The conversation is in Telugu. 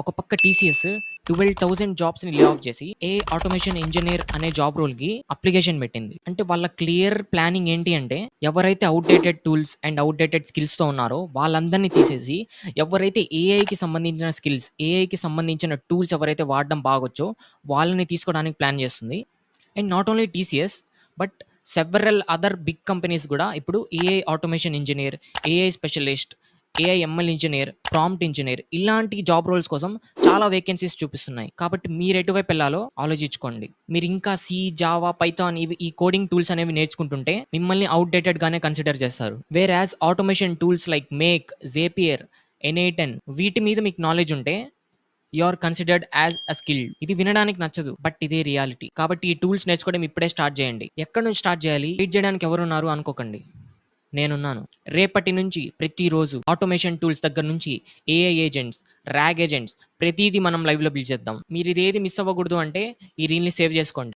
ఒక పక్క టీసీఎస్ 12,000 జాబ్స్‌ని లే ఆఫ్ చేసి ఏఐ ఆటోమేషన్ ఇంజినీర్ అనే జాబ్ రోల్‌కి అప్లికేషన్ పెట్టింది. అంటే వాళ్ళ క్లియర్ ప్లానింగ్ ఏంటి అంటే ఎవరైతే ఔట్‌డేటెడ్ టూల్స్ అండ్ ఔట్‌డేటెడ్ స్కిల్స్‌తో ఉన్నారో వాళ్ళందరిని తీసేసి ఎవరైతే ఏఐకి సంబంధించిన స్కిల్స్, ఏఐకి సంబంధించిన టూల్స్ ఎవరైతే వాడడం బాగొచ్చో వాళ్ళని తీసుకోవడానికి ప్లాన్ చేస్తుంది. And not only TCS but several other big companies కూడా ఇప్పుడు AI automation engineer, AI specialist, AI ML engineer, prompt engineer ఇలాంటి జాబ్ రోల్స్ కోసం చాలా వేకెన్సీస్ చూపిస్తున్నాయి. కాబట్టి మీరు ఎటువైపు వెళ్ళాలో ఆలోచించుకోండి. మీరు ఇంకా సి, జావా, పైథాన్ ఈ కోడింగ్ టూల్స్ అనేవి నేర్చుకుంటుంటే మిమ్మల్ని అవుట్‌డేటెడ్ గానే కన్సిడర్ చేస్తారు. Where automation tools like Make, Zapier, n8n వీటి మీద మీకు నాలెడ్జ్ ఉంటే you are considered as a skilled. ఇది వినడానికి నచ్చదు బట్ ఇదే రియాలిటీ. కాబట్టి ఈ టూల్స్ నేర్చుకోవడం ఇప్పుడే స్టార్ట్ చేయండి. ఎక్కడి నుంచి స్టార్ట్ చేయాలి? లీడ్ చేయడానికి ఎవరున్నారు అనుకోకండి, నేనున్నాను. రేపటి నుంచి ప్రతిరోజు ఆటోమేషన్ టూల్స్ దగ్గర నుంచి ఏఐ ఏజెంట్స్, ర్యాగ్ ఏజెంట్స్ ప్రతీది మనం లైవ్‌లో బిల్డ్ చేద్దాం. మీరు ఇదేది మిస్ అవ్వకూడదు అంటే ఈ రీల్‌ని సేవ్ చేసుకోండి.